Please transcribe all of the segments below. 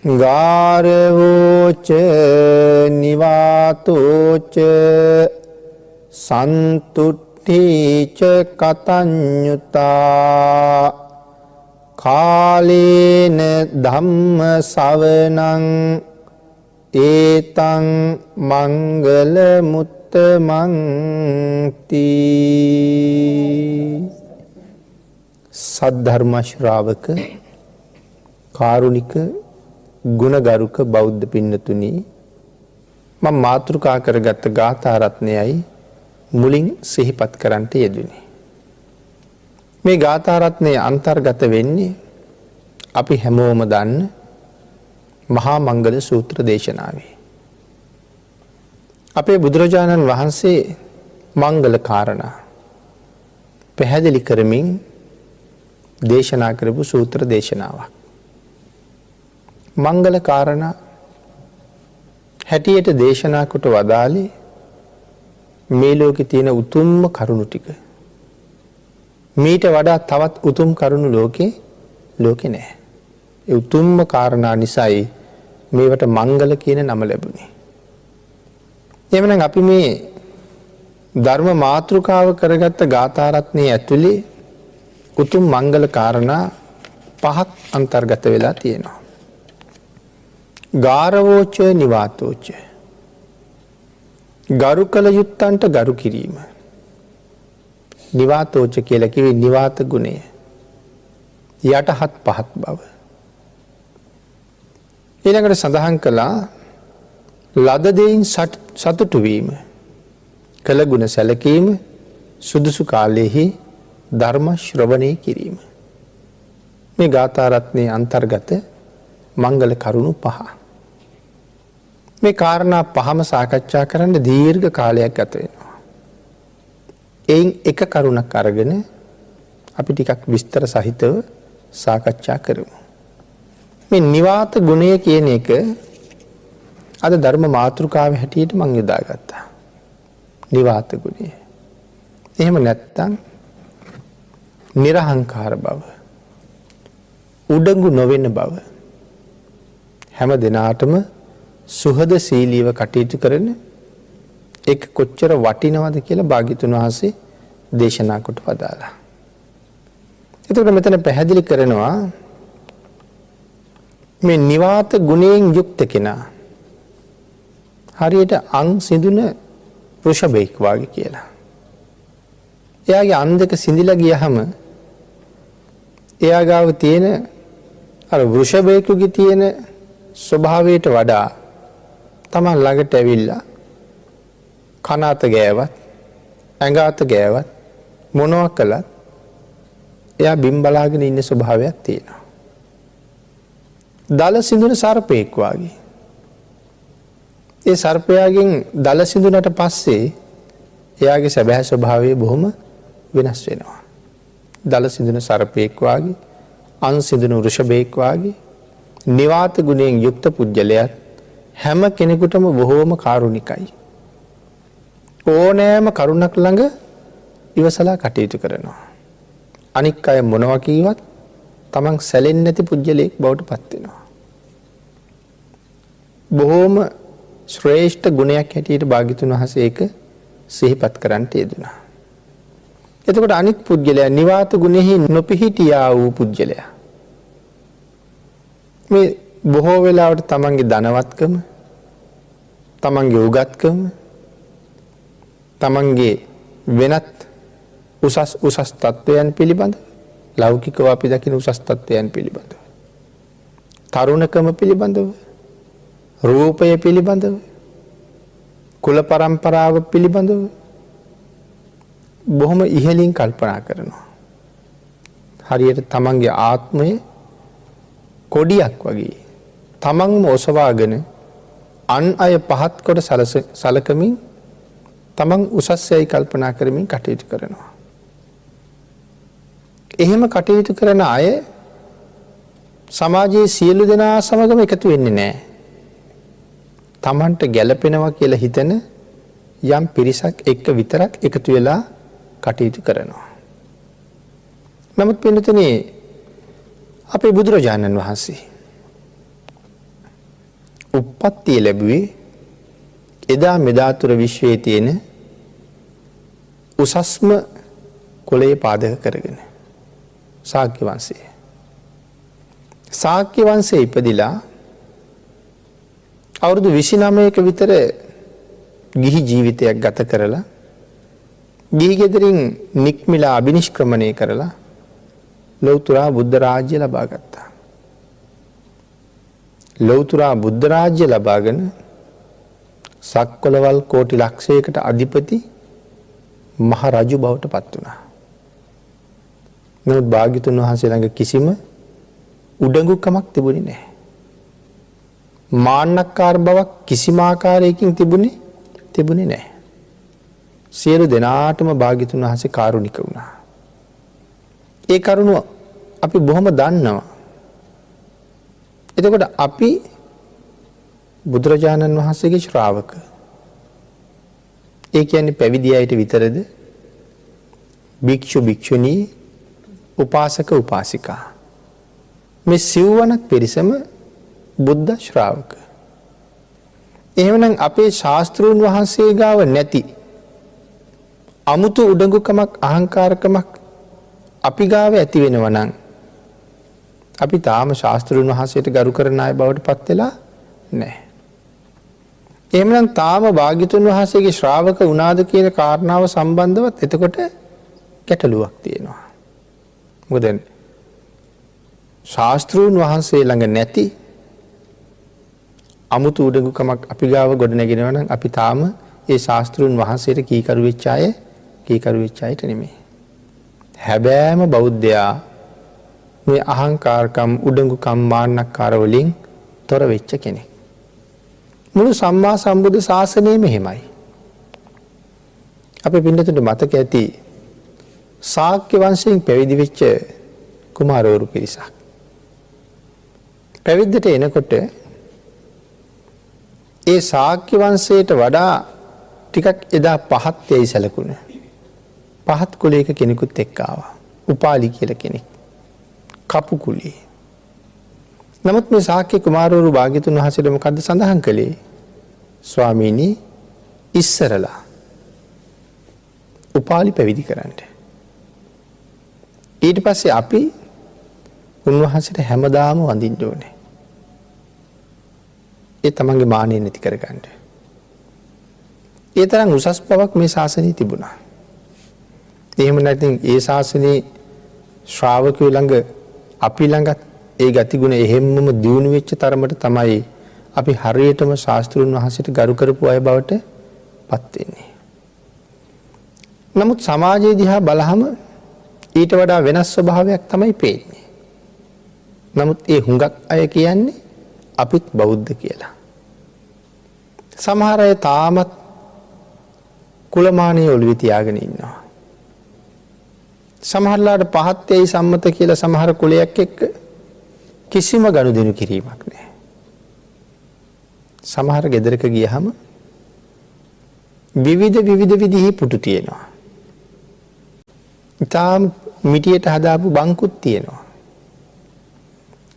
ගාරවෝච නිවාතෝච සන්තුට්ඨීච කතඤ්ඤුතා කාලේන ධම්ම ශවනං ඒතං මංගල මුත්තමං තී. සද්ධර්ම ශ්‍රාවක කාරුණික ගුණගරුක බෞද්ධ පින්නතුනි, මම මාතෘකා කරගත් ගාථා රත්නයයි මුලින් සිහිපත් කරන්නට යෙදුනේ. මේ ගාථා රත්නයේ අන්තර්ගත වෙන්නේ අපි හැමෝම දන්න මහා මංගල සූත්‍ර දේශනාවේ. අපේ බුදුරජාණන් වහන්සේ මංගල කාරණා පැහැදිලි කරමින් දේශනා කරපු සූත්‍ර දේශනාවක්. මංගල කාරණා හැටියට දේශනා කොට වදාළේ මේ ලෝකේ තියෙන උතුම්ම කරුණු ටික. මීට වඩා තවත් උතුම් කරුණු ලෝකේ නැහැ. ඒ උතුම්ම කාරණා නිසායි මේවට මංගල කියන නම ලැබුණේ. එhmenan අපි මේ ධර්ම මාතෘකාව කරගත්ත ගාථා රත්නයේ ඇතුලේ උතුම් මංගල කාරණා පහක් අන්තර්ගත වෙලා තියෙනවා. ගාරවෝච නිවාතෝච, ගරු කළ යුත්තන්ට ගරු කිරීම. නිවාතෝච කියලා කිව්වේ නිවාත ගුණය, යටහත් පහත් බව. ඊළඟට සඳහන් කළා ලද දෙයින් සතුටු වීම, කළ ගුණ සැලකීම, සුදුසු කාලයේහි ධර්ම ශ්‍රවණය කිරීම. මේ ගාථා රත්නයේ අන්තර්ගත මංගල කරුණු පහ. මේ කාරණා පහම සාකච්ඡා කරන්න දීර්ඝ කාලයක් ගත වෙනවා. එයින් එක කරුණක් අරගෙන අපි ටිකක් විස්තර සහිතව සාකච්ඡා කරමු. මේ නිවාත ගුණය කියන එක අද ධර්ම මාතෘකාවේ හැටියට මම යොදාගත්තා. නිවාත ගුණය. එහෙම නැත්තම් නිර්හංකාර බව, උඩඟු නොවන බව, හැම දිනාටම සුහදශීලීව කටයුතු කරන එක කොච්චර වටිනවද කියලා භාග්‍යතුන් වහන්සේ දේශනා කොට වදාලා. එතකොට මෙතන පැහැදිලි කරනවා මේ නිවාත ගුණයෙන් යුක්ත කෙනා හරියට අං සිඳුන වෘෂභෙක් වාගේ කියලා. එයාගේ අං දෙක සිඳිලා ගියහම එයා ගාව තියෙන අර වෘෂභයෙකුගේ තියෙන ස්වභාවයට වඩා තමන් ළඟට ඇවිල්ලා කන අත ගෑවත් ඇඟ අත ගෑවත් මොනවා කළත් එයා බිම් බලාගෙන ඉන්න ස්වභාවයක් තියෙනවා. දල සිඳුන සර්පයෙක් වාගේ. ඒ සර්පයාගෙන් දල සිඳුනට පස්සේ එයාගේ සැබෑ ස්වභාවය බොහොම වෙනස් වෙනවා. දල සිඳුන සර්පයෙක් වාගේ, අං සිඳුන වෘෂභයෙක් වාගේ නිවාත ගුණයෙන් යුක්ත පුජ්‍යලයක් හැම කෙනෙකුටම බොහෝම කාරුණිකයි. ඕනෑම කරුණක් ළඟ ඉවසලා කටයුතු කරනවා. අනික් අය මොනවා කීවත් තමන් සැලෙන්නේ නැති පුජ්‍යලයක් බවට පත් වෙනවා. බොහෝම ශ්‍රේෂ්ඨ ගුණයක් හැටියට භාග්‍යතුන් වහන්සේ ඒක සිහිපත් කරන්නට යෙදුණා. එතකොට අනික් පුජ්‍යලයා නිවාත ගුණෙහි නොපිහිටියා වූ පුජ්‍යලයා. මේ බොහෝ වෙලාවට තමන්ගේ ධනවත්කම, තමන්ගේ උගත්කම, තමන්ගේ වෙනත් උසස් තත්ත්වයන් පිළිබඳ, ලෞකිකව අපි දකින උසස් තත්ත්වයන් පිළිබඳව, තරුණකම පිළිබඳව, රූපය පිළිබඳව, කුල පරම්පරාව පිළිබඳව බොහොම ඉහළින් කල්පනා කරනවා. හරියට තමන්ගේ ආත්මය කොඩියක් වගේ තමන්ම ඔසවාගෙන අන් අය පහත් කොට සලකමින් තමන් උසස්යයි කල්පනා කරමින් කටයුතු කරනවා. එහෙම කටයුතු කරන අය සමාජයේ සියලු දෙනා සමගම එකතු වෙන්නේ නැහැ. තමන්ට ගැළපෙනවා කියලා හිතන යම් පිරිසක් එක්ක විතරක් එකතු වෙලා කටයුතු කරනවා. නමුත් පින්නතුනේ අපේ බුදුරජාණන් වහන්සේ උප්පත්තිය ලැබුවේ එදා මෙදා තුර විශ්වයේ තියෙන උසස්ම කුලයේ පාදක කරගෙන ශාක්‍ය වංශය. ශාක්‍ය වංශයේ ඉපදිලා අවුරුදු 29ක විතර ගිහි ජීවිතයක් ගත කරලා ගිහි ගෙදරින් නික්මිලා අබිනිෂ්ක්‍රමණය කරලා ලෞතර බුද්ධ රාජ්‍ය ලබා ගත්තා. ලෞතර බුද්ධ රාජ්‍ය ලබාගෙන සක්වලවල් කෝටි ලක්ෂයකට අධිපති මහ රජු බවට පත් වුණා. නමුත් භාග්‍යතුන් වහන්සේ ළඟ කිසිම උඩඟුකමක් තිබුණේ නැහැ. මාන්නක්කාර බවක් කිසිම ආකාරයකින් තිබුණේ නැහැ. සියලු දෙනාටම භාග්‍යතුන් වහන්සේ කාරුණික වුණා. ඒ කරුණ අපි බොහොම දන්නවා. එතකොට අපි බුදුරජාණන් වහන්සේගේ ශ්‍රාවක. ඒ කියන්නේ පැවිදි අයට විතරද? භික්ෂු භික්ෂුණී උපාසක උපාසිකා මේ සිව්වනක් පිරිසම බුද්ධ ශ්‍රාවක. එහෙමනම් අපේ ශාස්ත්‍රූන් වහන්සේ ගාව නැති අමුතු උඩඟුකමක් අහංකාරකමක් අපි ගාව ඇති වෙනවා නම් අපි තාම ශාස්ත්‍රූන් වහන්සේට ගරු කරන අය බවට පත් වෙලා නැහැ. එහෙමනම් තාම භාග්‍යතුන් වහන්සේගේ ශ්‍රාවක වුණාද කියන කාරණාව සම්බන්ධවත් එතකොට ගැටලුවක් තියෙනවා. මොකද ශාස්ත්‍රූන් වහන්සේ ළඟ නැති අමුතු උඩඟුකමක් අපි ගාව ගොඩනගෙනවා නම් අපි තාම ඒ ශාස්ත්‍රූන් වහන්සේට කීකරු වෙච්ච අයට නෙමෙයි. හැබෑම බෞද්ධයා මේ අහංකාරකම් උඩඟුකම් මාන්නක්කාර වලින් තොර වෙච්ච කෙනෙක්. මුළු සම්මා සම්බුද්ධ ශාසනයම එහෙමයි. අපේ පින්නතුන්ට මතක ඇති ශාක්‍ය වංශයෙන් පැවිදි වෙච්ච කුමාරවරු පිරිසක්. පැවිද්දට එනකොට ඒ ශාක්‍ය වංශයට වඩා ටිකක් එදා පහත් යයි සැලකුණ පහත් කුලයක කෙනෙකුත් එක්ක ආවා. උපාලි කියලා කෙනෙක්. කපු කුලේ. නමුත් මේ ශාක්‍ය කුමාරවරු භාග්‍යතුන් වහන්සේට මොකද්ද සඳහන් කළේ? ස්වාමීනි ඉස්සරලා උපාලි පැවිදි කරන්න. ඊට පස්සේ අපි උන්වහන්සේට හැමදාම වඳින්න ඕනේ. ඒ තමන්ගේ මානෙ නැති කරගන්න. ඒ තරම් උසස් බවක් මේ ශාසනයේ තිබුණා. එහෙම නැත්නම් ඒ ශාසනයේ ශ්‍රාවකයෝ ළඟ අපි ළඟත් ඒ ගතිගුණ එහෙම්මම දියුණු වෙච්ච තරමට තමයි අපි හරියටම ශාස්ත්‍රඥ වහන්සේට ගරු කරපු අය බවට පත් වෙන්නේ. නමුත් සමාජයේ දිහා බලහම ඊට වඩා වෙනස් ස්වභාවයක් තමයි පේන්නේ. නමුත් ඒ හුඟක් අය කියන්නේ අපිත් බෞද්ධ කියලා. සමහර අය තාමත් කුලමානීය ඔළුවේ තියාගෙන ඉන්නවා. සමහරලාට පහත් යයි සම්මත කියලා සමහර කුලයක් එක්ක කිසිම ගනුදෙනු කිරීමක් නැහැ. සමහර ගෙදරක ගියහම විවිධ විදිහේ පුටු තියෙනවා. ඊටාම් මිටියට හදාපු බංකුත් තියෙනවා.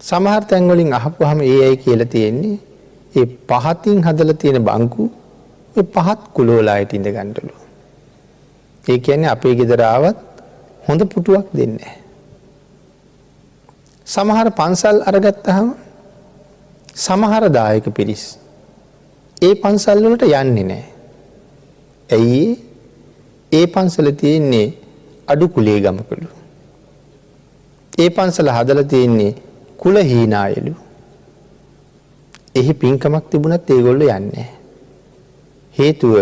සමහර තැන් වලින් අහපුවාම ඒ අය කියලා තියෙන්නේ ඒ පහතින් හදලා තියෙන බංකු ඒ පහත් කුලවලයිට ඉඳ ගන්නලු. ඒ කියන්නේ අපේ ගෙදර ආවත් හොඳ පුටුවක් දෙන්නේ නැහැ. සමහර පන්සල් අරගත්තාම සමහර දායක පිරිස් ඒ පන්සල් වලට යන්නේ නැහැ. ඇයි ඒ පන්සල තියෙන්නේ අඩු කුලයේ ගමකලු. ඒ පන්සල හදලා තියෙන්නේ කුල හීනායලු. එහි පින්කමක් තිබුණත් ඒගොල්ලෝ යන්නේ. හේතුව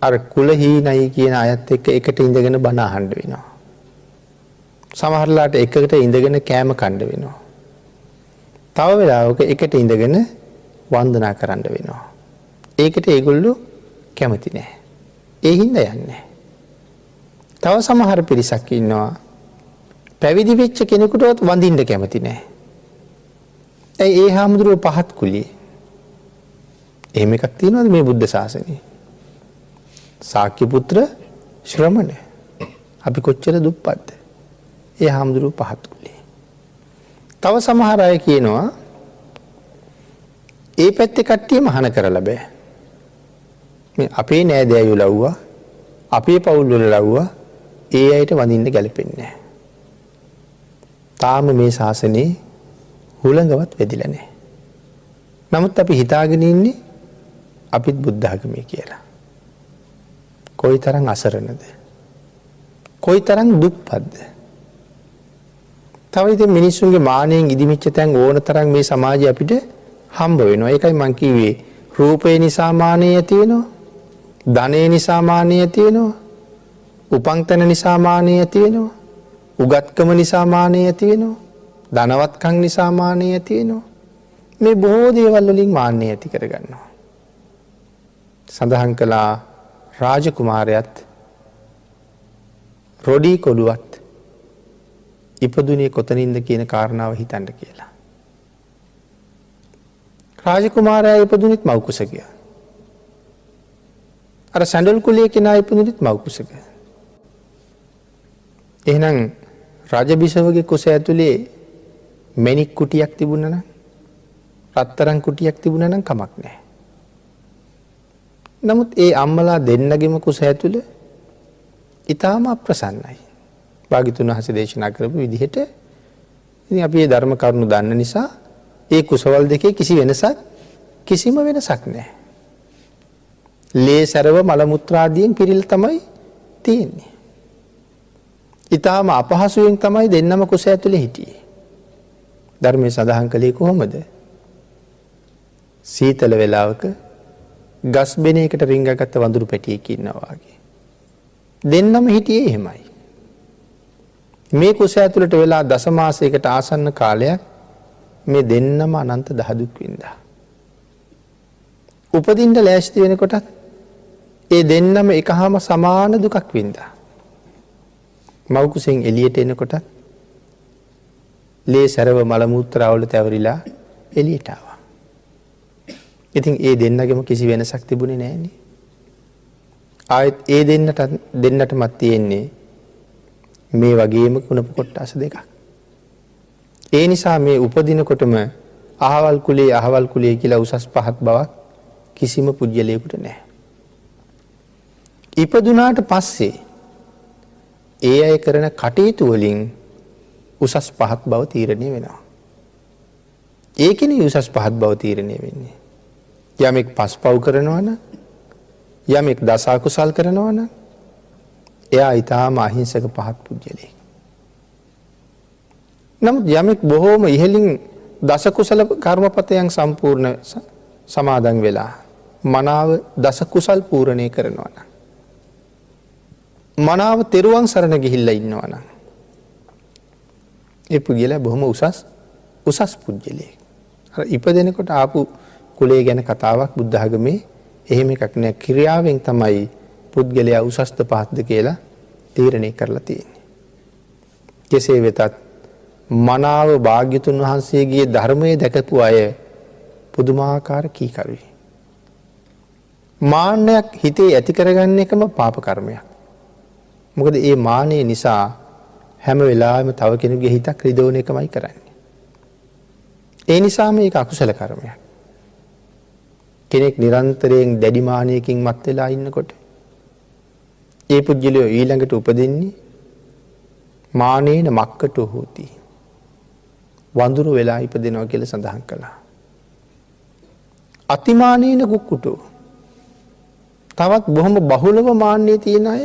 අර කුල හීනයි කියන අයත් එක්ක එකට ඉඳගෙන බණ අහන්න වෙනවා. සමහරලාට එකකට ඉඳගෙන කෑම කන්න වෙනවා. තව වෙලාවක එකට ඉඳගෙන වන්දනා කරන්න වෙනවා. ඒකට ඒගොල්ලෝ කැමති නැහැ. ඒ හින්දා යන්නේ. තව සමහර පිරිසක් ඉන්නවා පැවිදි වෙච්ච කෙනෙකුටවත් වඳින්න කැමති නැහැ. ඒ හාමුදුරුවෝ පහත් කුලියේ. එහෙම එකක් තියෙනවද මේ බුද්ධ ශාසනයේ? ශාක්‍ය පුත්‍ර ශ්‍රමණ. අපි කොච්චර දුප්පත්ද? ඒ හාමුදුරුවෝ පහත් කුලියේ. තව සමහර අය කියනවා ඒ පැත්තේ කට්ටිය මහාන කරලා බෑ. මේ අපේ නෑදෑයෝ ලව්වා, අපේ පවුල් වල ලව්වා, ඒ අයට වඳින්න ගැලපෙන්නේ නැහැ. තාම මේ ශාසනේ හුළඟවත් වැදිලා නැහැ. නමුත් අපි හිතාගෙන ඉන්නේ අපිත් බුද්ධ ආගමේ කියලා. කොයිතරම් අසරණද? කොයිතරම් දුක්පත්ද? තව ඉතින් මිනිස්සුන්ගේ මානෙන් ඉදිමිච්ච තැන් ඕන තරම් මේ සමාජය අපිට හම්බ වෙනවා. ඒකයි මං කිව්වේ රූපේ නිසා මානෙ ඇති වෙනවා. ධනෙ නිසා මානෙ ඇති වෙනවා. උපන්තන නිසා මානෙ ඇති වෙනවා. උගත්කම නිසා මානෙ ඇති වෙනවා. ධනවත්කම් නිසා මානෙ ඇති වෙනවා. මේ බොහෝ දේවල් වලින් මානෙ ඇති කරගන්නවා. සඳහන් කළා රාජකුමාරයාත් රොඩි කොළුවත් ඉපදුනේ කොතනින්ද කියන කාරණාව හිතන්න කියලා. රාජකුමාරයා ඉපදුනේත් මව් කුසක. අර සැඬල් කුලයේ කෙනා ඉපදුනේත් මව් කුසක. එහෙනම් රාජබිසවගේ කුස ඇතුලේ මණික් කුටියක් තිබුණා නම්, රත්තරන් කුටියක් තිබුණා නම් කමක් නැහැ. නමුත් ඒ අම්මලා දෙන්නගෙම කුස ඇතුලේ ඊටාම අප්‍රසන්නයි. භාග්‍යතුන් වහන්සේ දේශනා කරපු විදිහට ඉතින් අපි මේ ධර්ම කරුණු දන්න නිසා ඒ කුසවල දෙකේ කිසිම වෙනසක් නැහැ. ලේ සරව මල මුත්‍රාදියෙන් පිරීලා තමයි තියෙන්නේ. ඊටාම අපහසුයෙන් තමයි දෙන්නම කුස ඇතුලේ හිටියේ. ධර්මයේ සඳහන් කළේ කොහොමද? සීතල වෙලාවක ගස් බෙනයකට රිංගගත්ත වඳුරු පැටියෙක් ඉන්නවා වගේ. දෙන්නම හිටියේ එහෙමයි. මේ කුස ඇතුළට වෙලා දසමාසයකට ආසන්න කාලයක් මේ දෙන්නම අනන්ත දහදුක් වින්දා. උපදින්න ලෑස්ති වෙනකොටත් ඒ දෙන්නම එකහාම සමාන දුකක් වින්දා. මව් කුසෙන් එළියට එනකොටත් ලේ සරව මල මුත්‍රා වල තැවරිලා එළියට ආවා. ඉතින් ඒ දෙන්නගෙම කිසි වෙනසක් තිබුණේ නැහැනේ. ආයෙත් ඒ දෙන්නටමත් තියෙන්නේ මේ වගේම කුණප කොටස් දෙකක්. ඒ නිසා මේ උපදිනකොටම අහවල් කුලයේ කියලා උසස් පහත් බවක් කිසිම පුජ්‍යලයකට නැහැ. ඉපදුනාට පස්සේ ඒ අය කරන කටයුතු වලින් උසස් පහත් බව තීරණය වෙනවා. ඒකනේ උසස් පහත් බව තීරණය වෙන්නේ. යමෙක් පස්පව් කරනවා නම්, යමෙක් දස අකුසල් කරනවා නම් එයා ඊටාම අහිංසක පහත් පුජ්‍යලෙක්. නමුත් යමෙක් බොහෝම ඉහළින් දස කුසල කර්මපතයන් සම්පූර්ණ සමාදන් වෙලා මනාව දස කුසල් පූර්ණේ කරනවා නම්, මනාව තෙරුවන් සරණ ගිහිල්ලා ඉන්නවා නම් ඒ පුජ්‍යලයා බොහොම උසස් පුජ්‍යලෙක්. අර ඉපදෙනකොට ආපු කුලයේ ගැන කතාවක් බුද්ධ ආගමේ එහෙම එකක් නෑ. ක්‍රියාවෙන් තමයි පුද්ගලයා උසස්ත පහත්ද කියලා තීරණය කරලා තියෙන්නේ. කෙසේ වෙතත් මනාව භාග්‍යතුන් වහන්සේගේ ධර්මයේ දැකපු අය පුදුමාකාර කීකරුයි. මාන්නයක් හිතේ ඇති කරගන්න එකම පාප කර්මයක්. මොකද ඒ මානය නිසා හැම වෙලාවෙම තව කෙනෙකුගේ හිතක් රිදවන එකමයි කරන්නේ. ඒ නිසා මේක අකුසල කර්මයක්. කෙනෙක් නිරන්තරයෙන් දැඩි මානයකින් මත් වෙලා ඉන්නකොට ඒ පුජ්‍යලයෝ ඊළඟට උපදින්නේ මානේන මක්කටෝ හෝති. වඳුරු වෙලා ඉපදෙනවා කියලා සඳහන් කළා. අතිමානේන කුක්කුටෝ. තවත් බොහොම බහුලව මාන්නේ තියෙන අය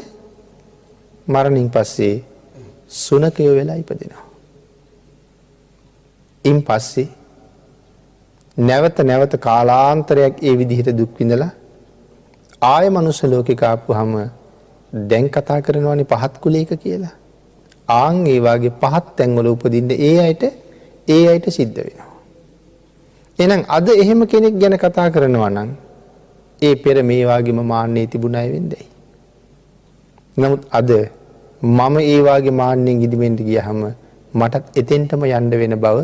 මරණින් පස්සේ සුනකයෝ වෙලා ඉපදෙනවා. ඉන් පස්සේ නැවත කාලාන්තරයක් ඒ විදිහට දුක් විඳලා ආය මනුස්ස ලෝකෙක ආපුවාම දැන් කතා කරනවානේ පහත් කුලයක කියලා. ආන් ඒ වාගේ පහත් තැන්වල උපදින්න ඒ අයට සිද්ධ වෙනවා. එහෙනම් අද එහෙම කෙනෙක් ගැන කතා කරනවා නම් ඒ පෙර මේ වාගේම මාන්නේ තිබුණ අය වෙන්නේයි. නමුත් අද මම ඒ වාගේ මාන්නෙන් ඉදිමෙන්න ගියහම මටත් එතෙන්ටම යන්න වෙන බව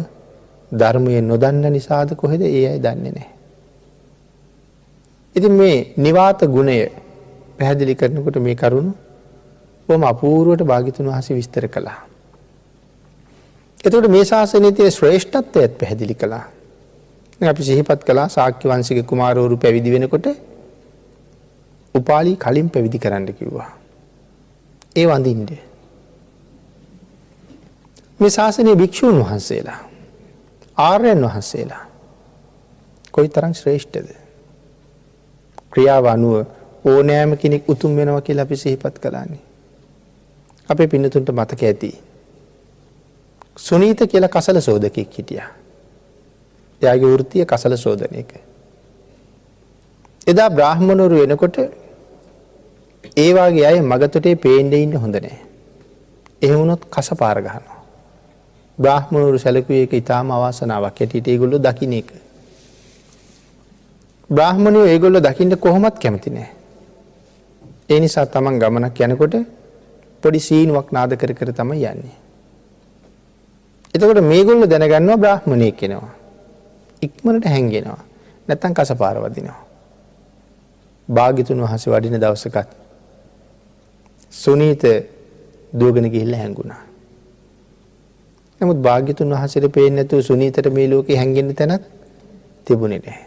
ධර්මයේ නොදන්න නිසාද කොහෙද ඒ අය දන්නේ නැහැ. ඉතින් මේ නිවාත ගුණය පැහැදිලි කරනකොට මේ කරුණ කොහොම අපූර්වට භාග්‍යතුන් වහන්සේ විස්තර කළා. එතකොට මේ ශාසනයේ තියෙන ශ්‍රේෂ්ඨත්වයත් පැහැදිලි කළා. අපි සිහිපත් කළා ශාක්‍ය වංශික කුමාරවරු පැවිදි වෙනකොට උපාලි කලින් පැවිදි කරන්න කිව්වා. ඒ වඳින්න. මේ ශාසනයේ භික්ෂූන් වහන්සේලා ආර්යයන් වහන්සේලා කොයිතරම් ශ්‍රේෂ්ඨද? ක්‍රියාව අනුව ඕනෑම කෙනෙක් උතුම් වෙනවා කියලා අපි සිහිපත් කළානේ. අපේ පින්නතුන්ට මතක ඇති. සුනීත කියලා කසල සෝදකෙක් හිටියා. එයාගේ වෘත්තිය කසල සෝදන එක. එදා බ්‍රාහ්මණවරු වෙනකොට ඒ වාගේ අය මගතොටේ පේන්නේ ඉන්න හොඳ නැහැ. එහෙම වුණොත් කසපාර ගහනවා. බ්‍රාහ්මණවරු සැලකුවේ ඒක ඊටාම අවාසනාවක් හැටියට ඒගොල්ලෝ දකින්න එක. බ්‍රාහ්මණයෝ ඒගොල්ලෝ දකින්න කොහොමත් කැමති නැහැ. ඒ නිසා තමන් ගමනක් යනකොට පොඩි සීනුවක් නාද කර කර තමයි යන්නේ. එතකොට මේගොල්ලෝ දැනගන්නවා බ්‍රාහ්මණයෙක් කෙනවා. ඉක්මනට හැංගෙනවා. නැත්තම් කසපාර වදිනවා. භාග්‍යතුන් වහන්සේ වඩින දවසකත් සුනීත දුවගෙන ගිහිල්ලා හැංගුණා. නමුත් භාග්‍යතුන් වහන්සේට පේන්නේ නැතුව සුනීතට මේ ලෝකේ හැංගෙන්න තැනක් තිබුණේ නැහැ.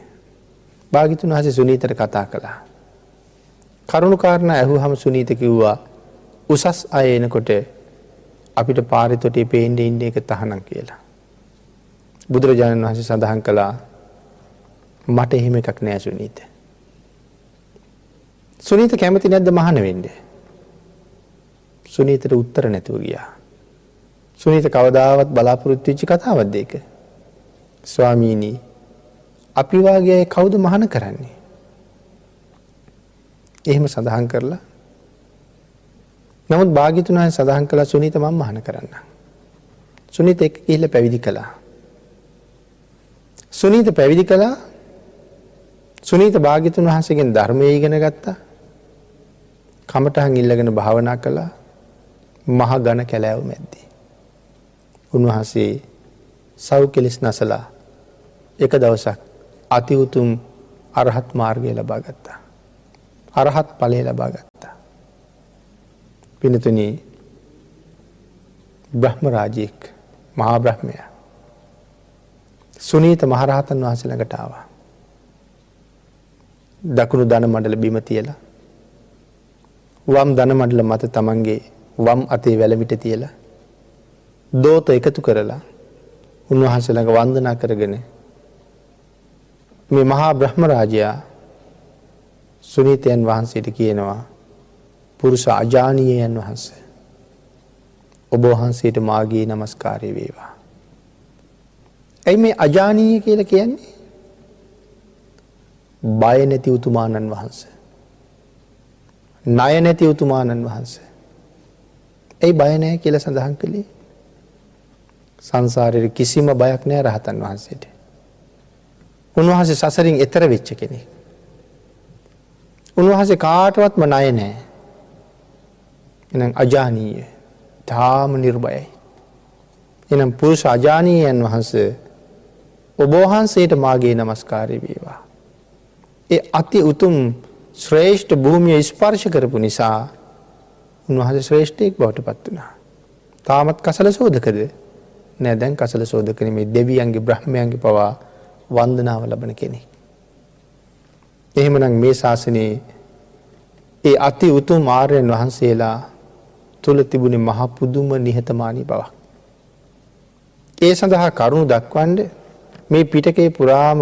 භාග්‍යතුන් වහන්සේ සුනීතට කතා කළා. කරුණු කාරණා ඇහුවහම සුනීත කිව්වා උසස් අය එනකොට අපිට පාරේ තොටේ පේන්නේ ඉන්නේ එක තහනම් කියලා. බුදුරජාණන් වහන්සේ සඳහන් කළා මට එහෙම එකක් නෑ සුනීත. සුනීත කැමති නැද්ද මහාන වෙන්න? සුනීතට උත්තර නැතුව ගියා. සුනීත කවදාවත් බලාපොරොත්තු වෙච්ච කතාවක්ද ඒක? ස්වාමීනි අපි වාගේ අය කවුද මහාන කරන්නේ? එහෙම සඳහන් කරලා නමුත් භාග්‍යතුන් වහන්සේ සඳහන් කළා සුනීත මම මහාන කරන්න. සුනීත එක්ක ගිහිල්ලා පැවිදි කළා. සුනීත පැවිදි කළා. සුනීත භාග්‍යතුන් වහන්සේගෙන් ධර්මය ඉගෙන ගත්තා. කමඨහන් ඉල්ලගෙන භාවනා කළා. මහ ඝන කැලෑව මැද්දේ. උන්වහන්සේ සව් කෙලස් නැසලා එක දවසක් අති උතුම් අරහත් මාර්ගය ලබා ගත්තා. අරහත් ඵලය ලබා ගත්තා. පින්තුනි බ්‍රහ්ම රාජෙක් මහා බ්‍රහ්මයා සුනීත මහරහතන් වහන්සේ ළඟට ආවා. දකුණු දන මණ්ඩල බිම තියලා වම් දන මණ්ඩල මත තමන්ගේ වම් අතේ වැලමිට තියලා දෝත එකතු කරලා උන්වහන්සේ ළඟ වන්දනා කරගෙන මේ මහා බ්‍රහ්ම රාජයා සුනීතයන් වහන්සේට කියනවා පුරුෂ අජානීයයන් වහන්සේ ඔබ වහන්සේට මාගේ নমස්කාරය වේවා. ඇයි මේ අජානීය කියලා කියන්නේ? බය නැති උතුමාණන් වහන්සේ. ණය නැති උතුමාණන් වහන්සේ. ඇයි බය නැහැ කියලා සඳහන් කළේ? සංසාරේ කිසිම බයක් නැහැ රහතන් වහන්සේට. උන්වහන්සේ සසරින් එතර වෙච්ච කෙනෙක්. උන්වහන්සේ කාටවත්ම ණය නැහැ. එහෙනම් අජානීය, ධාම නිර්භයයි. එහෙනම් පුරුෂ අජානීයයන් වහන්සේ ඔබ වහන්සේට මාගේ নমස්කාරය වේවා. ඒ අති උතුම් ශ්‍රේෂ්ඨ භූමිය ස්පර්ශ කරපු නිසා උන්වහන්සේ ශ්‍රේෂ්ඨයෙක් බවට පත් වුණා. තාමත් කසල සෝදකද? නෑ, දැන් කසල සෝදක නෙමෙයි, දෙවියන්ගේ බ්‍රහ්මයන්ගේ පවා වන්දනාව ලබන කෙනෙක්. එහෙමනම් මේ ශාසනයේ ඒ අති උතුම් ආර්යයන් වහන්සේලා තුල තිබුණේ මහ පුදුම නිහතමානී බවක්. ඒ සඳහා කරුණු දක්වන්නේ මේ පිටකේ පුරාම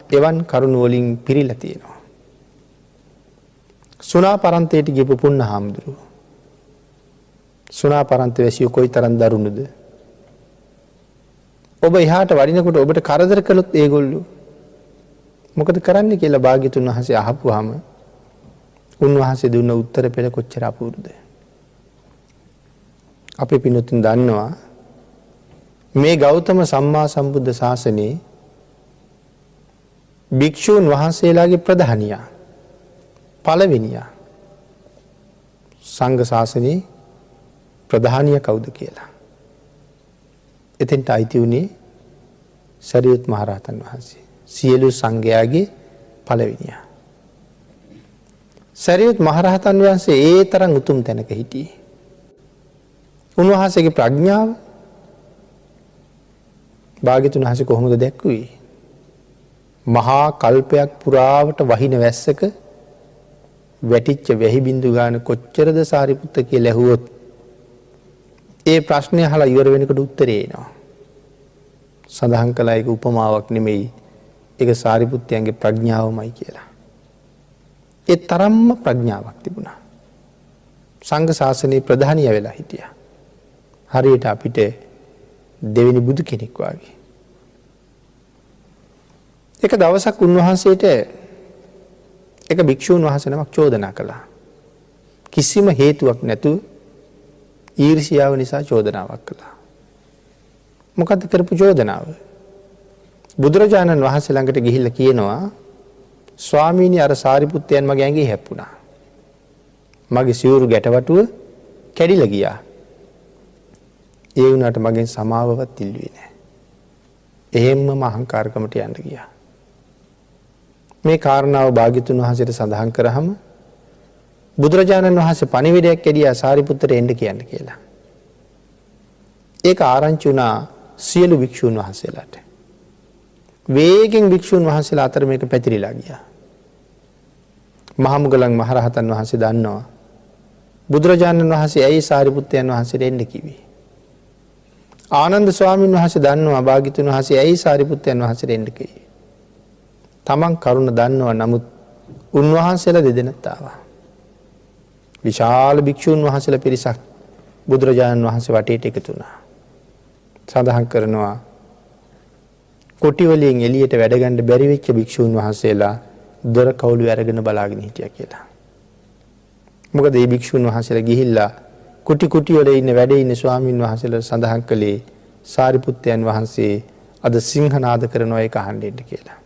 එවන් කරුණු වලින් පිරීලා තියෙනවා. සුණාපරන්තයට ගිහපු පුන්නහාමුදුරුවෝ. සුණාපරන්ත වැසියෝ කොයිතරම් දරුණුද? ඔබ එහාට වඩිනකොට ඔබට කරදර කළොත් ඒගොල්ලෝ මොකද කරන්නේ කියලා භාග්‍යතුන් වහන්සේ අහපුවාම උන්වහන්සේ දුන්න උත්තර පෙළ කොච්චර අපූර්වද? අපි පින්වත්නි දන්නවා මේ ගෞතම සම්මා සම්බුද්ධ ශාසනයේ භික්ෂූන් වහන්සේලාගේ ප්‍රධානියා පළවෙනියා සංඝ ශාසනයේ ප්‍රධානිය කවුද කියලා. එතෙන්ට අයිති උනේ සරියුත් මහරහතන් වහන්සේ. සියලු සංඝයාගේ පළවෙනියා. සරියුත් මහරහතන් වහන්සේ ඒ තරම් උතුම් තැනක හිටියේ. උන්වහන්සේගේ ප්‍රඥාව භාග්‍යතුන් වහන්සේ කොහොමද දැක්කුවේ? මහා කල්පයක් පුරාවට වහින වැස්සක වැටිච්ච වැහි බින්දු ගාන කොච්චරද සාරිපුත්ත කියලා ඇහුවොත් ඒ ප්‍රශ්නය අහලා ඉවර වෙනකොට උත්තරේ එනවා. සඳහන් කළා ඒක උපමාවක් නෙමෙයි. ඒක සාරිපුත්තයන්ගේ ප්‍රඥාවමයි කියලා. ඒ තරම්ම ප්‍රඥාවක් තිබුණා. සංඝ ශාසනයේ ප්‍රධානිය වෙලා හිටියා. හරියට අපිට දෙවෙනි බුදු කෙනෙක් වගේ. එක දවසක් උන්වහන්සේට එක භික්ෂූන් වහන්සේ නමක් චෝදනා කළා. කිසිම හේතුවක් නැතුව ඊර්ෂ්‍යාව නිසා චෝදනාවක් කළා. මොකද්ද කරපු චෝදනාව? බුදුරජාණන් වහන්සේ ළඟට ගිහිල්ලා කියනවා ස්වාමීනි අර සාරිපුත්තයන් මගේ ඇඟේ හැප්පුණා. මගේ සිවුරු ගැටවටුව කැඩිලා ගියා. ඒ වුණාට මගෙන් සමාවවත් ඉල්ලුවේ නැහැ. එහෙම්මම අහංකාරකමට යන්න ගියා. මේ කාරණාව භාග්‍යතුන් වහන්සේට සඳහන් කරාම බුදුරජාණන් වහන්සේ පණිවිඩයක් ඇදියා සාරිපුත්තට එන්න කියන්න කියලා. ඒක ආරංචි වුණා සියලු භික්ෂූන් වහන්සේලාට. වේගෙන් භික්ෂූන් වහන්සේලා අතර මේක පැතිරිලා ගියා. මහමුගලන් මහරහතන් වහන්සේ දන්නවා බුදුරජාණන් වහන්සේ ඇයි සාරිපුත්තයන් වහන්සේට එන්න කිව්වේ. ආනන්ද ස්වාමීන් වහන්සේ දන්නවා භාග්‍යතුන් වහන්සේ ඇයි සාරිපුත්තයන් වහන්සේට එන්න කිව්වේ. තමන් කරුණ දන්නවා නමුත් උන්වහන්සේලා දෙදෙනත් ආවා. විශාල භික්ෂූන් වහන්සේලා පිරිසක් බුදුරජාණන් වහන්සේ වටේට එකතු වුණා. සඳහන් කරනවා කොටි වලින් එළියට වැඩ ගන්න බැරි වෙච්ච භික්ෂූන් වහන්සේලා දොර කවුළු අරගෙන බලාගෙන හිටියා කියලා. මොකද මේ භික්ෂූන් වහන්සේලා ගිහිල්ලා කුටි කුටි වල ඉන්න වැඩ ඉන්න ස්වාමින් වහන්සේලා සඳහන් කළේ සාරිපුත්තයන් වහන්සේ අද සිංහනාද කරනවා ඒක අහන්න ඉන්න කියලා.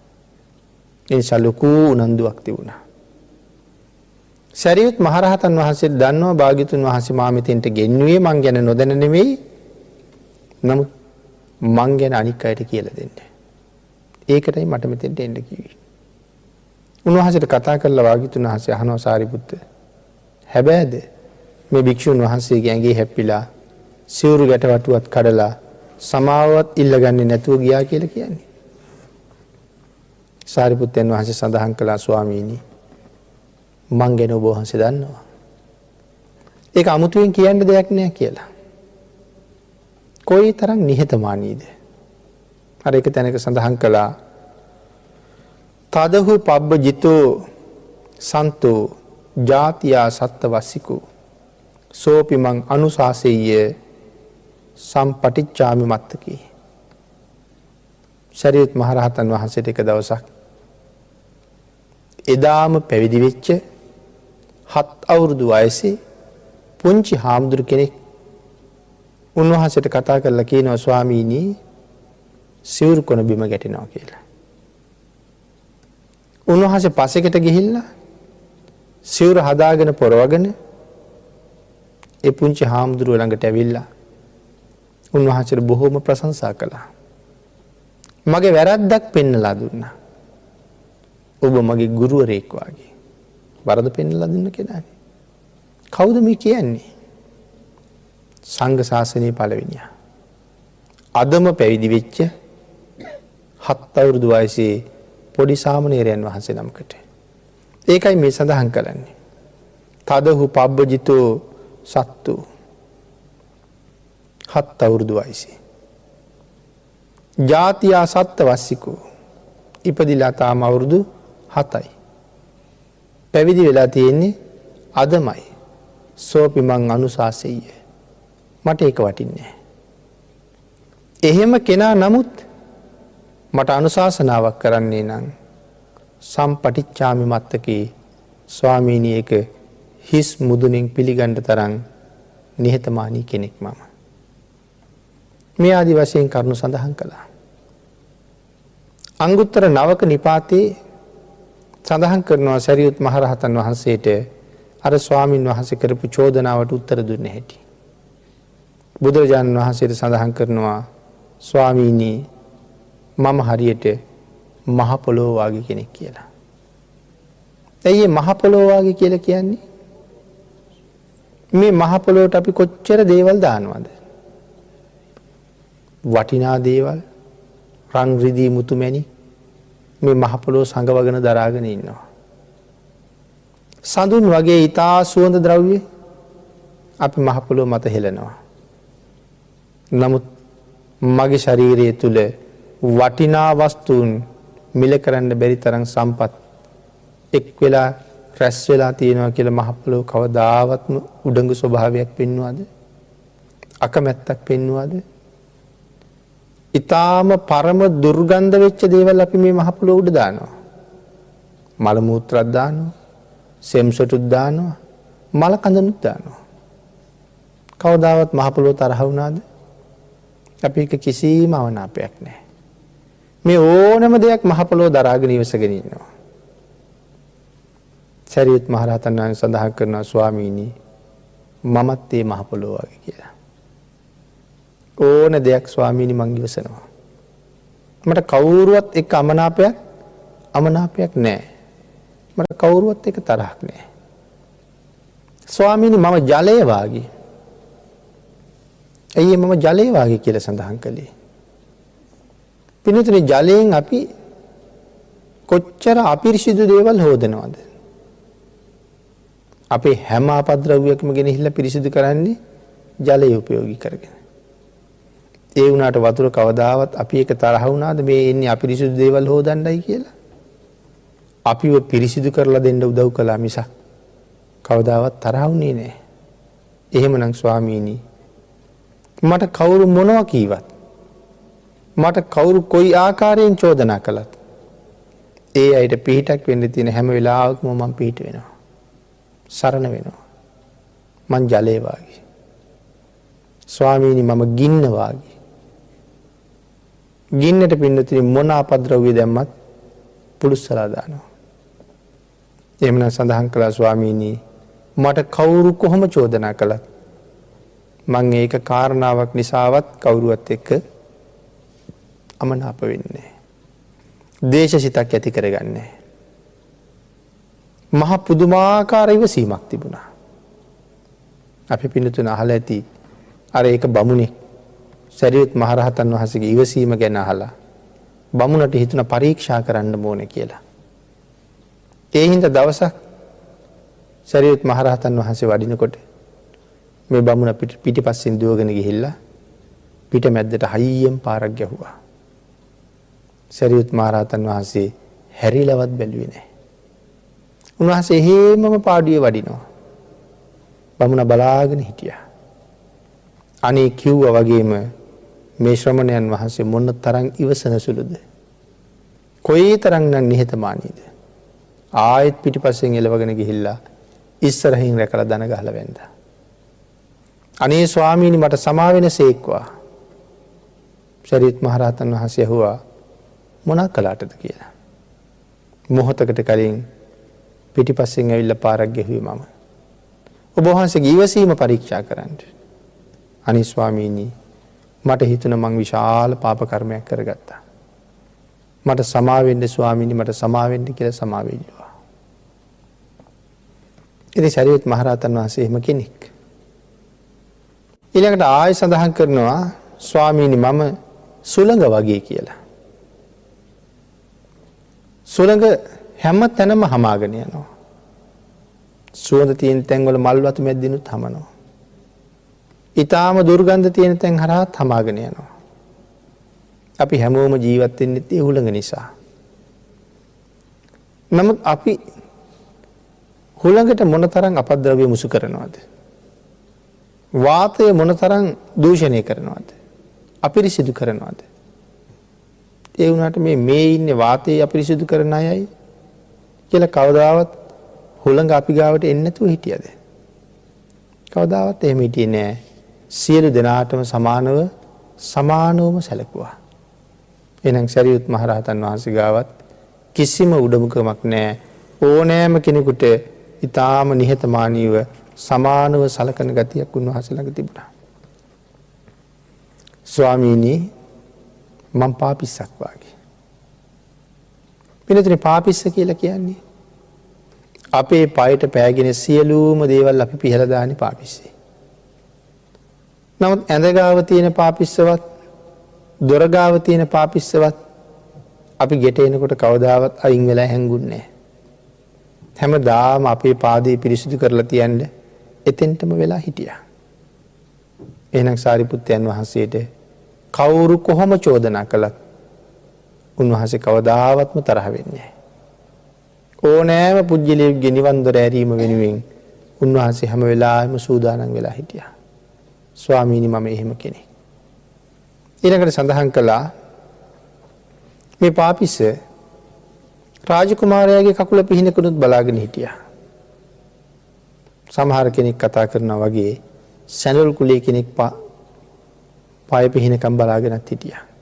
ඒ නිසා ලොකු උනන්දුවක් තිබුණා. සරියුත් මහරහතන් වහන්සේ දන්නවා භාග්‍යතුන් වහන්සේ මා මෙතෙන්ට ගෙන්නුවේ මං ගැන නොදැන නෙමෙයි. නමුත් මං ගැන අනික් අයට කියලා දෙන්න. ඒකටයි මට මෙතෙන්ට එන්න කිව්වේ. උන්වහන්සේට කතා කරලා භාග්‍යතුන් වහන්සේ අහනවා සාරිපුත්ත හැබැයිද මේ භික්ෂුන් වහන්සේගේ ඇඟේ හැප්පිලා සිවුරු ගැටවටුවත් කඩලා සමාවවත් ඉල්ලගන්නේ නැතුව ගියා කියලා කියන්නේ. සාරිපුත්තයන් වහන්සේ සඳහන් කළා ස්වාමීනි මං ගැන ඔබ වහන්සේ දන්නවා. ඒක අමුතුවෙන් කියන්න දෙයක් නෑ කියලා. කොයි තරම් නිහතමානීද. අර එක තැනක සඳහන් කළා තදහු පබ්බජිතෝ සන්තෝ ජාතියා සත්තවස්සිකෝ සෝපි මං අනුශාසෙය්‍ය සම්පටිච්ඡාමි මත්තකී. සරියුත් මහරහතන් වහන්සේට එක දවසක් එදාම පැවිදි වෙච්ච 7 අවුරුදු වයසේ පුංචි හාමුදුරු කෙනෙක් උන්වහන්සේට කතා කරලා කියනවා ස්වාමීනි සිවුරු කොන බිම ගැටෙනවා කියලා. උන්වහන්සේ පසෙකට ගිහිල්ලා සිවුර හදාගෙන පොරවගෙන ඒ පුංචි හාමුදුරුව ළඟට ඇවිල්ලා උන්වහන්සේට බොහොම ප්‍රශංසා කළා. මගේ වැරද්දක් පෙන්නලා දුන්නා. ඔබ මගේ ගුරුවරයෙක් වාගේ. වරද පෙන්නලා දුන්න කෙනානේ. කවුද මේ කියන්නේ? සංඝ ශාසනයේ පළවෙනියා. අදම පැවිදි වෙච්ච 7 අවුරුදු වයසේ පොඩි සාමණේරයන් වහන්සේ නමකට. ඒකයි මේ සඳහන් කරන්නේ. තදහු පබ්බජිතෝ සත්තු 7 අවුරුදු වයසේ. ජාතියා සත්තවස්සිකෝ ඉපදිලා තාම අවුරුදු 7යි. පැවිදි වෙලා තියෙන්නේ අදමයි. සෝපි මං අනුශාසෙය්‍ය. මට ඒක වටින්නේ නැහැ. එහෙම කෙනා නමුත් මට අනුශාසනාවක් කරන්නේ නම් සම්පටිච්ඡාමි මත්තකේ ස්වාමීනි ඒක හිස් මුදුනින් පිළිගන්න තරම් නිහතමානී කෙනෙක් මම. මේ ආදි වශයෙන් කරුණු සඳහන් කළා. අංගුත්තර නවක නිපාතේ සඳහන් කරනවා සරියුත් මහරහතන් වහන්සේට අර ස්වාමින් වහන්සේ කරපු චෝදනාවට උත්තර දුන්නේ නැහැටි. බුදුරජාණන් වහන්සේට සඳහන් කරනවා ස්වාමීනි මම හරියට මහ පොළොව වාගේ කෙනෙක් කියලා. ඇයි මහ පොළොව වාගේ කියලා කියන්නේ? මේ මහ පොළොවට අපි කොච්චර දේවල් දානවද? වටිනා දේවල්, රන් රිදී මුතු මැණි මේ මහ පොළොව සංගවගෙන දරාගෙන ඉන්නවා. සඳුන් වගේ ඊතා සුවඳ ද්‍රව්‍ය අපි මහ පොළොව මත හෙලනවා. නමුත් මගේ ශරීරය තුල වටිනා වස්තුන් මිල කරන්න බැරි තරම් සම්පත් එක් වෙලා රැස් වෙලා තියෙනවා කියලා මහ පොළොව කවදාවත්ම උඩඟු ස්වභාවයක් පෙන්වුවද? අකමැත්තක් පෙන්වුවද? ඊටාම පරම දුර්ගන්ධ වෙච්ච දේවල් අපි මේ මහ පොළොව උඩ දානවා. මල මූත්‍රාත් දානවා, සෙම්සොටුත් දානවා, මල කඳනුත් දානවා. කවදාවත් මහ පොළොව තරහ වුණාද? අපි එක කිසිම අවනාපයක් නැහැ. මේ ඕනම දෙයක් මහ පොළොව දරාගෙන ඉවසගෙන ඉන්නවා. සරියුත් මහ රහතන් වහන්සේ සඳහන් කරනවා ස්වාමීනි මමත් මේ මහ පොළොව වගේ කියලා. ඕන දෙයක් ස්වාමීනි මං ඉවසනවා. මට කවුරුවත් එක්ක අමනාපයක් නැහැ. මට කවුරුවත් එක්ක තරහක් නැහැ. ස්වාමීනි මම ජලය වාගේ. ඇයි මම ජලය වාගේ කියලා සඳහන් කළේ? පින්තුනි ජලයෙන් අපි කොච්චර අපිරිසිදු දේවල් හොදනවද? අපේ හැම අපද්‍රව්‍යයක්ම ගෙනහිල්ලා පිරිසිදු කරන්නේ ජලය උපයෝගී කරගෙන. ඒ වුණාට වතුර කවදාවත් අපි එක තරහ වුණාද මේ ඉන්නේ අපිරිසිදු දේවල් හොදන්නයි කියලා? අපිව පිරිසිදු කරලා දෙන්න උදව් කළා මිසක් කවදාවත් තරහ වුණේ නැහැ. එහෙමනම් ස්වාමීනි මට කවුරු මොනවා කීවත් මට කවුරු කොයි ආකාරයෙන් චෝදනා කළත් ඒ අයට පිහිටක් වෙන්න තියෙන හැම වෙලාවකම මම පිහිට වෙනවා. සරණ වෙනවා. මං ජලය වාගේ. ස්වාමීනි මම ගින්න වාගේ. ගින්නට පින්නතුනි මොන අපද්‍රව්‍ය දැම්මත් පුරුස්සලා දානවා. එහෙමනම් සඳහන් කළා ස්වාමීනි මට කවුරු කොහොම චෝදනා කළත් මං ඒක කාරණාවක් නිසාවත් කවුරුවත් එක්ක අමනාප වෙන්නේ. දේශසිතක් ඇති කරගන්නේ. මහ පුදුමාකාර ඉවසීමක් තිබුණා. අපි පින්නතුන අහලා ඇති අර ඒක බමුණෙක් සරියුත් මහ රහතන් වහන්සේගේ ඉවසීම ගැන අහලා බමුණට හිතුණ පරීක්ෂා කරන්න ඕනේ කියලා. ඒ හින්දා දවසක් සරියුත් මහ රහතන් වහන්සේ වඩිනකොට මේ බමුණ පිටිපස්සෙන් දුවගෙන ගිහිල්ලා පිට මැද්දට හයියෙන් පාරක් ගැහුවා. සරියුත් මහ රහතන් වහන්සේ හැරිලවත් බැලුවේ නැහැ. උන්වහන්සේ හේමම පාඩුවේ වඩිනවා. බමුණ බලාගෙන හිටියා. අනේ කිව්වා වගේම මේ ශ්‍රමණයන් වහන්සේ මොන තරම් ඉවසන සුළුද? කොයි තරම්නම් නිහතමානීද? ආයෙත් පිටිපස්සෙන් එලවගෙන ගිහිල්ලා ඉස්සරහින් රැකලා දන ගහලා වැන්දා. අනේ ස්වාමීනි මට සමා වෙන සේක්වා. සරියුත් මහ රහතන් වහන්සේ ඇහුවා මොනා කළාටද කියලා. මොහොතකට කලින් පිටිපස්සෙන් ඇවිල්ලා පාරක් ගැහුවේ මම. ඔබ වහන්සේගේ ඉවසීම පරීක්ෂා කරන්න. අනේ ස්වාමීනි මට හිතුණා මං විශාල පාප කර්මයක් කරගත්තා. මට සමා වෙන්න ස්වාමීනි මට සමා වෙන්න කියලා සමා වෙල්ලුවා. ඉතින් සරියුත් මහ රහතන් වහන්සේ එහෙම කෙනෙක්. ඊළඟට ආයෙ සඳහන් කරනවා ස්වාමීනි මම සුළඟ වගේ කියලා. සුළඟ හැම තැනම හමාගෙන යනවා. සුවඳ තියෙන තැන්වල මල් වතු මැද්දිනුත් හමනවා. ඊටාම දුර්ගන්ධ තියෙන තැන් හරහාත් හමාගෙන යනවා. අපි හැමෝම ජීවත් වෙන්නේ ඒ හුළඟ නිසා. නමුත් අපි හුළඟට මොනතරම් අපද්‍රව්‍ය මුසු කරනවද? වාතය මොනතරම් දූෂණය කරනවද? අපිරිසිදු කරනවද? ඒ වුණාට මේ ඉන්නේ වාතය අපිරිසිදු කරන අයයි කියලා කවදාවත් හුළඟ අපි ගාවට එන්නේ නැතුව හිටියද? කවදාවත් එහෙම හිටියේ නෑ. සියලු දෙනාටම සමානවම සැලකුවා. එහෙනම් සරියුත් මහ රහතන් වහන්සේ ගාවත් කිසිම උඩමුකමක් නෑ. ඕනෑම කෙනෙකුට ඊටාම නිහතමානීව සමානව සලකන ගතියක් උන්වහන්සේ ළඟ තිබුණා. ස්වාමීනි මම පාපිස්සක් වාගේ. පිළිතුරේ පාපිස්ස කියලා කියන්නේ අපේ පයට පෑගෙන සියලුම දේවල් අපි පිහලා දාන්නේ පාපිස්සේ. නමුත් ඇඳ ගාව තියෙන පාපිස්සවත් දොර ගාව තියෙන පාපිස්සවත් අපි ගෙට එනකොට කවදාවත් අයින් වෙලා හැංගුන්නේ නැහැ. හැමදාම අපේ පාදේ පිරිසිදු කරලා තියන්න එතෙන්ටම වෙලා හිටියා. එහෙනම් සාරිපුත්තයන් වහන්සේට කවුරු කොහොම චෝදනා කළත් උන්වහන්සේ කවදාවත්ම තරහ වෙන්නේ නැහැ. ඕනෑම පුජ්‍යලයෙකුගේ නිවන් දොර ඇරීම වෙනුවෙන් උන්වහන්සේ හැම වෙලාවෙම සූදානම් වෙලා හිටියා. ස්වාමීනි මම එහෙම කෙනෙක්. ඊළඟට සඳහන් කළා මේ පාපිස්ස රාජකුමාරයාගේ කකුල පිහිනකුනුත් බලාගෙන හිටියා. සමහර කෙනෙක් කතා කරනවා වගේ සැඬොල් කුලේ කෙනෙක් පාය පිහිනකම් බලාගෙනත් හිටියා.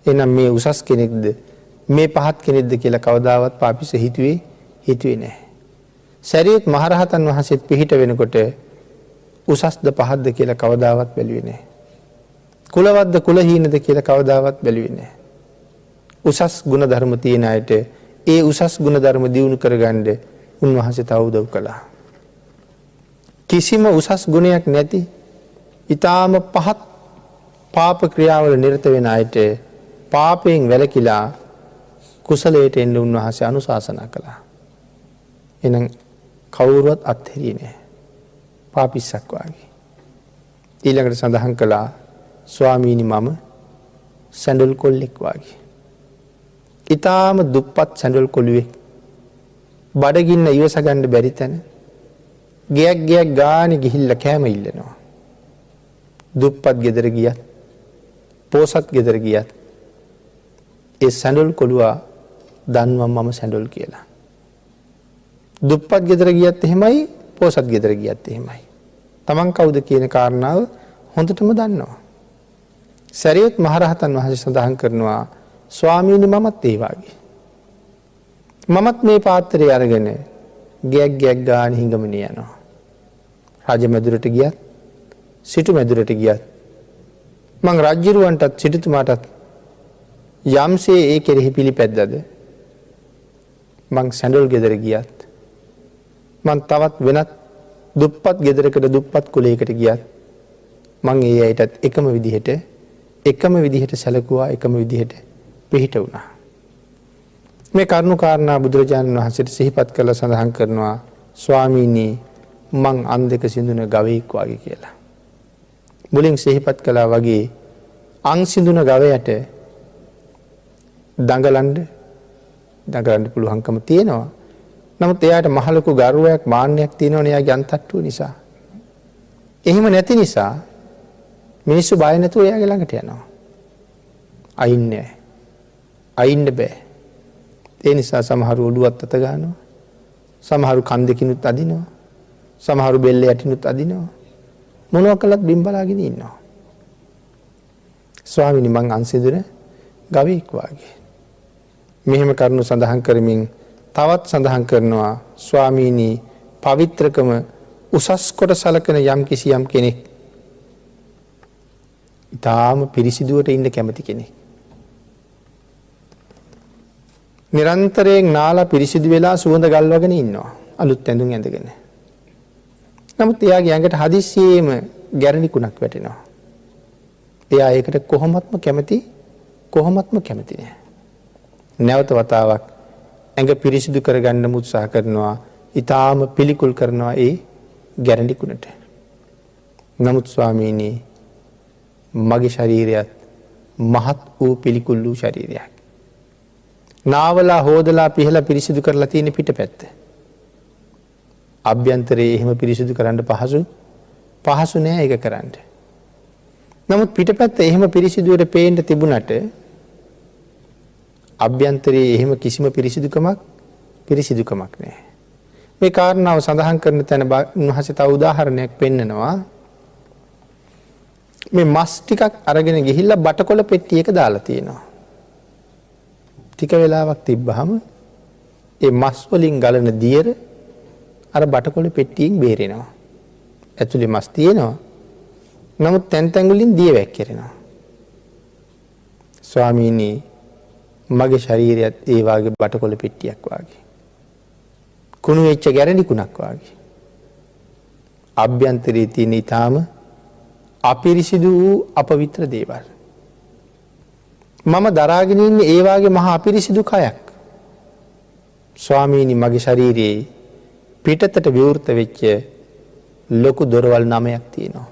එහෙනම් මේ උසස් කෙනෙක්ද මේ පහත් කෙනෙක්ද කියලා කවදාවත් පාපිස්ස හිතුවේ නැහැ. සරියුත් මහරහතන් වහන්සේත් පිහිට වෙනකොට උසස්ද පහත්ද කියලා කවදාවත් බැලුවේ නැහැ. කුලවත්ද කුලහීනද කියලා කවදාවත් බැලුවේ නැහැ. උසස් ගුණ ධර්ම තියෙන අයට ඒ උසස් ගුණ ධර්ම දියුණු කරගන්න උන්වහන්සේ තව උදව් කළා. කිසිම උසස් ගුණයක් නැති ඊටාම පහත් පාප ක්‍රියාවල නිරත වෙන අයට පාපයෙන් වැළකීලා කුසලයට එන්න උන්වහන්සේ අනුශාසනා කළා. එහෙනම් කවුරුවත් අත්හැරියේ නැහැ. පාපිස්සක් වාගේ. ඊළඟට සඳහන් කළා ස්වාමීනි මම සැඬොල් කොල්ලෙක් වාගේ. ඊටාම දුප්පත් සැඬොල් කොළුවෙක්. බඩගින්න ඉවස ගන්න බැරි තැන ගයක් ගානේ ගිහිල්ලා කෑම ඉල්ලනවා. දුප්පත් ගෙදර ගියත් පෝසත් ගෙදර ගියත් ඒ සැඬොල් කොළුවා දන්වම් මම සැඬොල් කියලා. දුප්පත් ගෙදර ගියත් එහෙමයි පෝසත් ගෙදර ගියත් එහෙමයි. Taman කවුද කියන කාරණාව හොඳටම දන්නවා. සරියුත් මහරහතන් වහන්සේ සඳහන් කරනවා ස්වාමීනි මමත් ඒ වාගේ. මමත් මේ පාත්‍රය අරගෙන ගයක් ගාන හිඟමනේ යනවා. රාජ මැදුරට ගියත් සිටු මැදුරට ගියත් මං රජුරවන්ටත් සිටුතුමාටත් යම්සේ ඒ කෙරෙහි පිළිපැද්දද මං සැඬොල් ගෙදර ගියත් මං තවත් වෙනත් දුප්පත් ගෙදරකට දුප්පත් කුලයකට ගියත් මං ඒ අයටත් එකම විදිහට සැලකුවා එකම විදිහට පිහිට වුණා. මේ කරුණු කාරණා බුදුරජාණන් වහන්සේට සිහිපත් කරලා සඳහන් කරනවා ස්වාමීනි මං අන් දෙක සිඳුන ගවයෙක් වගේ කියලා. මුලින් සිහිපත් කළා වගේ අං සිඳුන ගවයට දඟලන්න පුළුවන්කම තියෙනවා. නමුත් එයාට මහලොකු ගරුවක් මාන්නයක් තියෙනවනේ එයාගේ අන්තට්ටුව නිසා. එහෙම නැති නිසා මිනිස්සු බය නැතුව එයාගේ ළඟට යනවා. අයින්න බෑ. ඒ නිසා සමහරු ඔළුවත් අත ගන්නවා. සමහරු කන් දෙකිනුත් අදිනවා. සමහරු බෙල්ල යටිනුත් අදිනවා. මොනවා කළත් බිම් බලාගෙන ඉන්නවා. ස්වාමීනි මං අන්සිදුන ගවයෙක් වාගේ. මෙහෙම කරුණු සඳහන් කරමින් තවත් සඳහන් කරනවා ස්වාමීනි පවිත්‍රකම උසස් කොට සලකන යම් කෙනෙක් ඊටාම පිරිසිදුවට ඉන්න කැමති කෙනෙක්. නිරන්තරයෙන් නාලා පිරිසිදු වෙලා සුවඳ ගල්වගෙන ඉන්නවා. අලුත් ඇඳුම් ඇඳගෙන. නමුත් එයාගේ ඇඟට හදිස්සියෙම ගැරණි කුණක් වැටෙනවා. එයා ඒකට කොහොමත්ම කැමති නෑ. නැවත වතාවක් ඇඟ පිරිසිදු කරගන්න උත්සාහ කරනවා. ඊටාම පිළිකුල් කරනවා ඒ ගැරණි කුණට. නමුත් ස්වාමීනි මගේ ශරීරයත් මහත් වූ පිළිකුල් වූ ශරීරයක්. නාවලා හෝදලා පිහලා පිරිසිදු කරලා තියෙන පිටපැත්ත. අභ්‍යන්තරයේ එහෙම පිරිසිදු කරන්න පහසු නෑ ඒක කරන්න. නමුත් පිටපැත්ත එහෙම පිරිසිදුවට පේන්න තිබුණට අභ්‍යන්තරයේ එහෙම කිසිම පිරිසිදුකමක් නෑ. මේ කාරණාව සඳහන් කරන තැන උන්වහන්සේ තව උදාහරණයක් පෙන්නනවා. මේ මස් ටිකක් අරගෙන ගිහිල්ලා බටකොළ පෙට්ටියක දාලා තියෙනවා. ටික වෙලාවක් තිබ්බහම ඒ මස් වලින් ගලන දියර අර බටකොළ පෙට්ටියෙන් බේරෙනවා. ඇතුලේ මස් තියෙනවා. නමුත් තැන් වලින් දිය වැක්කිරෙනවා. ස්වාමීනි මගේ ශරීරයත් ඒ වාගේ බටකොළ පෙට්ටියක් වාගේ. කුණු වෙච්ච ගැරඬි කුණක් වාගේ. අභ්‍යන්තරයේ තියෙන ඊටාම අපිරිසිදු වූ අපවිත්‍ර දේවල්. මම දරාගෙන ඉන්නේ ඒ වාගේ මහා අපිරිසිදු කයක්. ස්වාමීනි මගේ ශරීරයේ පිටතට විවෘත වෙච්ච ලොකු දොරවල් 9ක් තියෙනවා.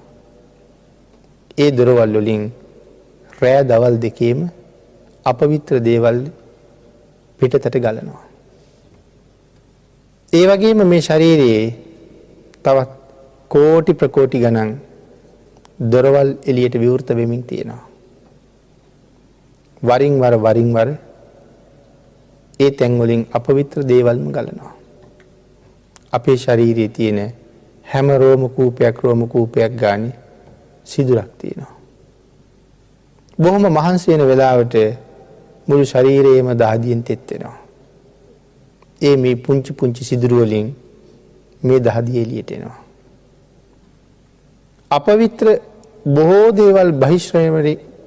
ඒ දොරවල් වලින් රෑ දවල් දෙකේම අපවිත්‍ර දේවල් පිටතට ගලනවා. ඒ වගේම මේ ශරීරයේ තවත් කෝටි ප්‍රකෝටි ගණන් දොරවල් එළියට විවෘත වෙමින් තියෙනවා. වරින් වර ඒ තැන් වලින් අපවිත්‍ර දේවල්ම ගලනවා. අපේ ශරීරයේ තියෙන හැම රෝම කූපයක් ගානේ සිදුරක් තියෙනවා. බොහොම මහන්සි වෙන වෙලාවට මුළු ශරීරයේම දහදියෙන් තෙත් වෙනවා. ඒ මේ පුංචි සිදුරු වලින් මේ දහදිය එළියට එනවා. අපවිත්‍ර බොහෝ දේවල්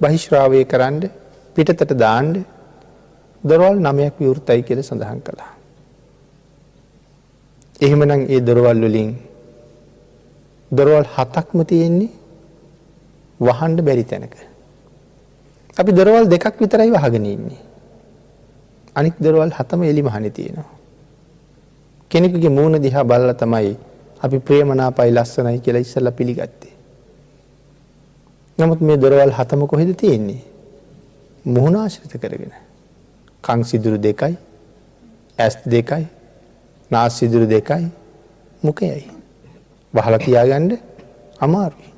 බහිශ්‍රාවය කරන්න පිටතට දාන්න දොරවල් 9ක් විවෘතයි කියලා සඳහන් කළා. එහෙමනම් ඒ දොරවල් වලින් දොරවල් 7ක්ම තියෙන්නේ වහන්න බැරි තැනක. අපි දොරවල් 2ක් විතරයි වහගෙන ඉන්නේ. අනිත් දොරවල් 7ම එලි මහනේ තියෙනවා. කෙනෙකුගේ මූණ දිහා බලලා තමයි අපි ප්‍රේමනාපයි ලස්සනයි කියලා ඉස්සෙල්ලා පිළිගත්තේ. නමුත් මේ දොරවල් 7ම කොහෙද තියෙන්නේ? මුහුණ ආශ්‍රිත කරගෙන. කන් සිදුරු 2යි, ඇස් 2යි, නාස් සිදුරු 2යි, මුඛයයි. වහලා තියාගන්න අමාරුයි.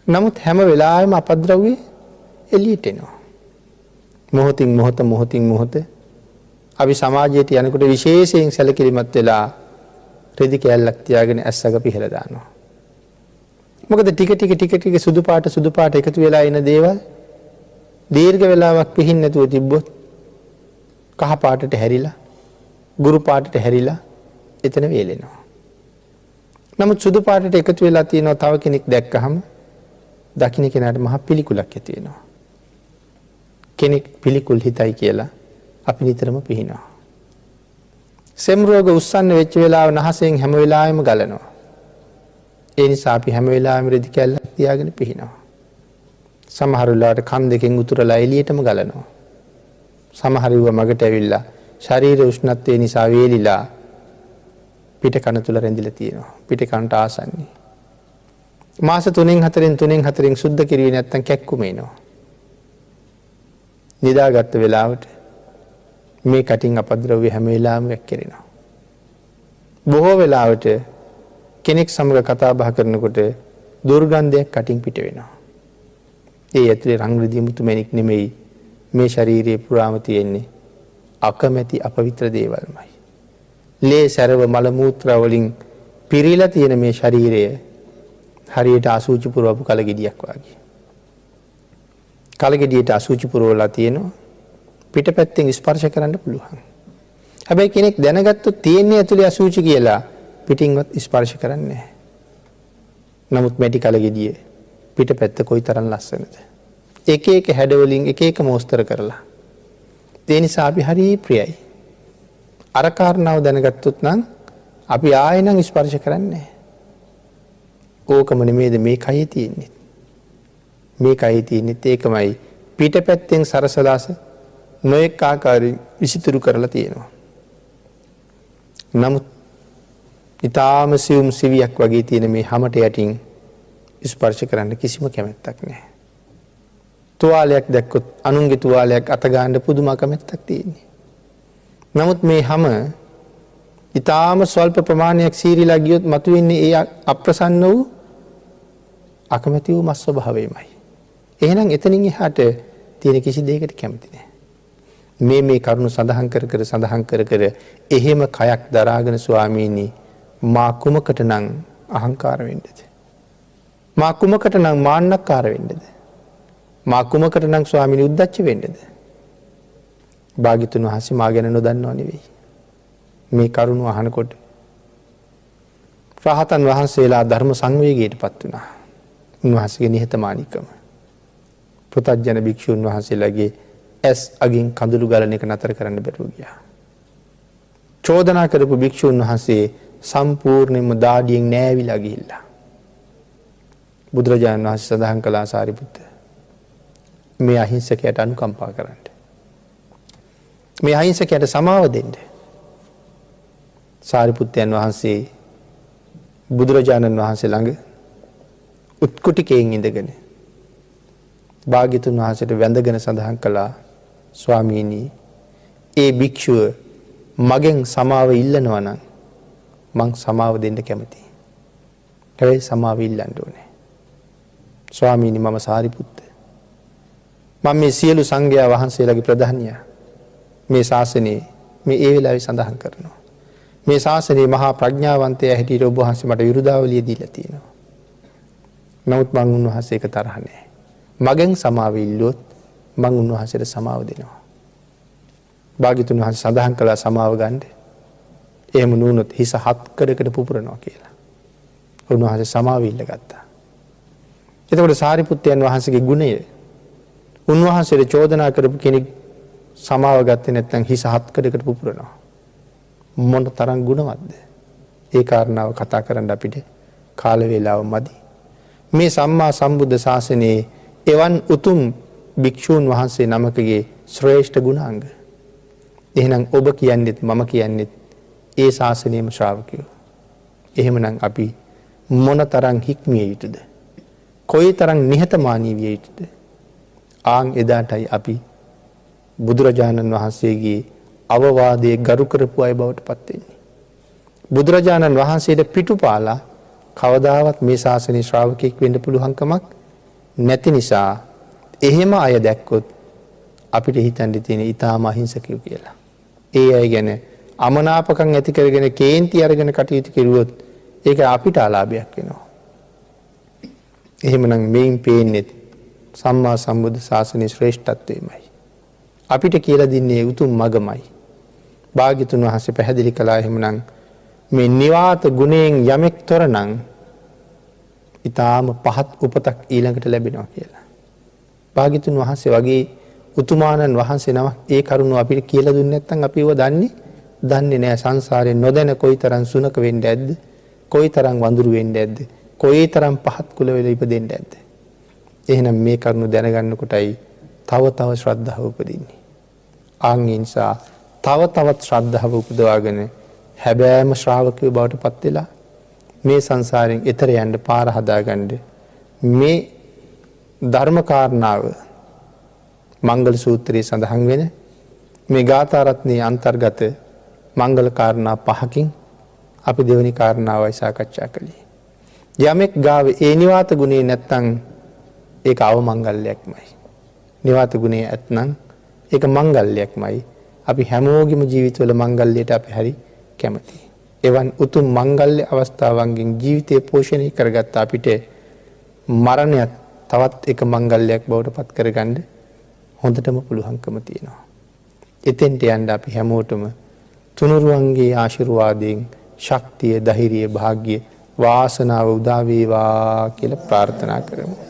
නමුත් හැම වෙලාවෙම අපද්‍රව්‍ය එළියට එනවා. මොහොතින් මොහොත අපි සමාජයට යනකොට විශේෂයෙන් සැලකිලිමත් වෙලා රෙදි කෑල්ලක් තියාගෙන ඇස්සක පිහලා දානවා. මොකද ටික සුදු පාට එකතු වෙලා එන දේවල් දීර්ඝ වෙලාවක් පිහින් නැතුව තිබ්බොත් කහ පාටට හැරිලා, ගුරු පාටට හැරිලා එතන වේලෙනවා. නමුත් සුදු පාටට එකතු වෙලා තියෙනවා තව කෙනෙක් දැක්කහම දකින්න කෙනාට මහ පිළිකුලක් ඇති වෙනවා. කෙනෙක් පිළිකුල් හිතයි කියලා අපි නිතරම පිහිනවා. සෙම් රෝග උස්සන්න වෙච්ච වෙලාව නහසෙන් හැම වෙලාවෙම ගලනවා. ඒ නිසා අපි හැම වෙලාවෙම රෙදි කැල්ලක් තියාගෙන පිහිනවා. සමහර වෙලාවට කන් දෙකෙන් උතුරලා එළියටම ගලනවා. සමහර ඒවා මගට ඇවිල්ලා ශරීර උෂ්ණත්වය නිසා වේලිලා පිට කන තුල රැඳිලා තියෙනවා. පිට කනට ආසන්නේ. මාස 3-4න් සුද්ධ කිරුවේ නැත්තම් කැක්කුම එනවා. නිදාගත්ත වෙලාවට මේ කටින් අපද්‍රව්‍ය හැම වෙලාවෙම වැක්කිරෙනවා. බොහෝ වෙලාවට කෙනෙක් සමග කතා බහ කරනකොට දුර්ගන්ධයක් කටින් පිට වෙනවා. ඒ ඇතුලේ රන් රිදී මුතු මැණික් නෙමෙයි මේ ශාරීරියේ පුරාම තියෙන්නේ අකමැති අපවිත්‍ර දේවල්මයි. ලේ සැරව මල මූත්‍රා වලින් පිරීලා තියෙන මේ ශරීරය හරියට අසුචි පුරවපු කලගෙඩියක් වගේ. කලගෙඩියට අසුචි පුරවලා තියෙනවා පිටපැත්තෙන් ස්පර්ශ කරන්න පුළුවන්. හැබැයි කෙනෙක් දැනගත්තොත් තියෙන්නේ ඇතුලේ අසුචි කියලා පිටින්වත් ස්පර්ශ කරන්නේ නැහැ. නමුත් මැටි කලගෙඩිය පිටපැත්ත කොයිතරම් ලස්සනද. එක හැඩ වලින් එක මෝස්තර කරලා. ඒ නිසා අපි හරි ප්‍රියයි. අර කාරණාව දැනගත්තොත් නම් අපි ආයෙනම් ස්පර්ශ කරන්නේ නැහැ. ඕකම නෙමෙයිද මේ කයේ තියෙන්නේ. මේ කයේ තියෙන්නේ ඒකමයි පිටපැත්තෙන් සරසලාස නොඑක ආකාරයෙන් විසිතුරු කරලා තියෙනවා. නමුත් ඊටාම සියුම් සිවියක් වගේ තියෙන මේ හැමට යටින් ස්පර්ශ කරන්න කිසිම කැමැත්තක් නැහැ. තුවාලයක් දැක්කොත් අනුන්ගේ තුවාලයක් අත ගන්න පුදුම කැමැත්තක් තියෙන්නේ. නමුත් මේ හැම ඊටාම ස්වල්ප ප්‍රමාණයක් සීරිලා ගියොත් මතුවෙන්නේ ඒ අප්‍රසන්න වූ අකමැති වූ මස් ස්වභාවයමයි. එහෙනම් එතනින් එහාට තියෙන කිසි දෙයකට කැමති නැහැ. මේ කරුණු සඳහන් කර එහෙම කයක් දරාගෙන ස්වාමීනි මා කුමකටනම් අහංකාර වෙන්නද? මා කුමකටනම් මාන්නක්කාර වෙන්නද? මා කුමකටනම් ස්වාමීනි උද්දච්ච වෙන්නද? භාග්‍යතුන් වහන්සේ මා ගැන නොදන්නව නෙවෙයි. මේ කරුණු අහනකොට රහතන් වහන්සේලා ධර්ම සංවේගයටපත් වුණා. උන්වහන්සේගේ නිහතමානීකම. පුතත්ජන භික්ෂුන් වහන්සේලාගේ ඇස් අගින් කඳුළු ගලන එක නතර කරන්න බැරුව ගියා. චෝදනා කරපු භික්ෂුන් වහන්සේ සම්පූර්ණයෙන්ම දාඩියෙන් නෑවිලා ගිහිල්ලා. බුදුරජාණන් වහන්සේ සඳහන් කළා සාරිපුත්ත. මේ අහිංසකයට අනුකම්පා කරන්න. මේ අහිංසකයට සමාව දෙන්න. සාරිපුත්තයන් වහන්සේ බුදුරජාණන් වහන්සේ ළඟ උත්කුටිකයෙන් ඉඳගෙන භාග්‍යතුන් වහන්සේට වැඳගෙන සඳහන් කළා, ස්වාමීනි, ඒ භික්ෂුව මගෙන් සමාව ඉල්ලනවා නම් මං සමාව දෙන්න කැමතියි. හැබැයි සමාව ඉල්ලන්න ඕනේ. ස්වාමීනි, මම සාරිපුත්ත. මම මේ සියලු සංඝයා වහන්සේලාගේ ප්‍රධානියා. මේ ශාසනයේ මේ ඒ වෙලාවේ සඳහන් කරනවා. මේ ශාසනයේ මහා ප්‍රඥාවන්තයා හැටියට ඔබ වහන්සේ මට විරුදාවලිය දීලා තියෙනවා. නමුත් මං උන්වහන්සේ එක තරහ නැහැ. මගෙන් සමාව ඉල්ලුවොත් මං උන්වහන්සේට සමාව දෙනවා. භාග්‍යතුන් වහන්සේ සඳහන් කළා සමාව ගන්න. එහෙම නුනොත් හිස හත් කඩකට පුපුරනවා කියලා. උන්වහන්සේ සමාව ඉල්ලගත්තා. එතකොට සාරිපුත්තයන් වහන්සේගේ ගුණය, උන්වහන්සේට චෝදනා කරපු කෙනෙක් සමාව ගත්තේ නැත්නම් හිස හත් කඩකට පුපුරනවා. මොන තරම් ගුණවත්ද? ඒ කාරණාව කතා කරන්න අපිට කාල වේලාව මදි. මේ සම්මා සම්බුද්ධ ශාසනයේ එවන් උතුම් භික්ෂූන් වහන්සේ නමකගේ ශ්‍රේෂ්ඨ ගුණාංග. එහෙනම් ඔබ කියන්නෙත් මම කියන්නෙත් ඒ ශාසනයේම ශ්‍රාවකයෝ. එහෙමනම් අපි මොන තරම් හික්මිය යුතුද? කොයි තරම් නිහතමානී විය යුතුද? ආන් එදාටයි අපි බුදුරජාණන් වහන්සේගේ අවවාදයේ ගරු කරපු අය බවට පත් වෙන්නේ. බුදුරජාණන් වහන්සේට පිටුපාලා කවදාවත් මේ ශාසනයේ ශ්‍රාවකෙක් වෙන්න පුළුවන්කමක් නැති නිසා එහෙම අය දැක්කොත් අපිට හිතන්න තියෙන ඊටාම අහිංසකයෝ කියලා. ඒ අය ගැන අමනාපකම් ඇති කරගෙන කේන්ති අරගෙන කටයුතු කෙරුවොත් ඒක අපිට අලාභයක් වෙනවා. එහෙමනම් මේන් පේන්නේ සම්මා සම්බුද්ධ ශාසනයේ ශ්‍රේෂ්ඨත්වයමයි. අපිට කියලා දෙන්නේ උතුම් මගමයි. භාග්‍යතුන් වහන්සේ පැහැදිලි කළා එහෙමනම් මේ නිවාත ගුණයෙන් යමෙක් තොර නම් ඊටාම පහත් උපතක් ඊළඟට ලැබෙනවා කියලා. භාග්‍යතුන් වහන්සේ වගේ උතුමාණන් වහන්සේ නම ඒ කරුණ අපිට කියලා දුන්නේ නැත්නම් අපි ඒව දන්නේ නැහැ. සංසාරේ නොදැන කොයිතරම් සුනක වෙන්න ඇද්ද? කොයිතරම් වඳුරු වෙන්න ඇද්ද? කොයිතරම් පහත් කුල වල ඉපදෙන්න ඇද්ද? එහෙනම් මේ කරුණ දැනගන්නකොටයි තව තව ශ්‍රද්ධාව උපදින්නේ. ආන් ඒ නිසා තව තවත් ශ්‍රද්ධාව උපදවාගෙන හැබෑම ශ්‍රාවකයෝ බවට පත් වෙලා මේ සංසාරයෙන් එතර යන්න පාර හදාගන්න මේ ධර්ම කාරණාව මංගල සූත්‍රයේ සඳහන් වෙන මේ ගාථා රත්නයේ අන්තර්ගත මංගල කාරණා පහකින් අපි දෙවෙනි කාරණාවයි සාකච්ඡා කළේ. යමෙක් ගාව ඒ නිවාත ගුණේ නැත්තම් ඒක අවමංගල්‍යයක්මයි. නිවාත ගුණේ ඇත්නම් ඒක මංගල්‍යයක්මයි. අපි හැමෝගෙම ජීවිතවල මංගල්‍යයට අපි හරි කැමතියි. එවන් උතුම් මංගල්‍ය අවස්ථාවන්ගෙන් ජීවිතය පෝෂණය කරගත්ත අපිට මරණයත් තවත් එක මංගල්‍යයක් බවට පත් කරගන්න හොඳටම පුළුවන්කම තියෙනවා. එතෙන්ට යන්න අපි හැමෝටම තුනුරුවන්ගේ ආශිර්වාදයෙන් ශක්තිය, ධෛර්යය, වාග්ය, වාසනාව උදා වේවා කියලා ප්‍රාර්ථනා කරමු.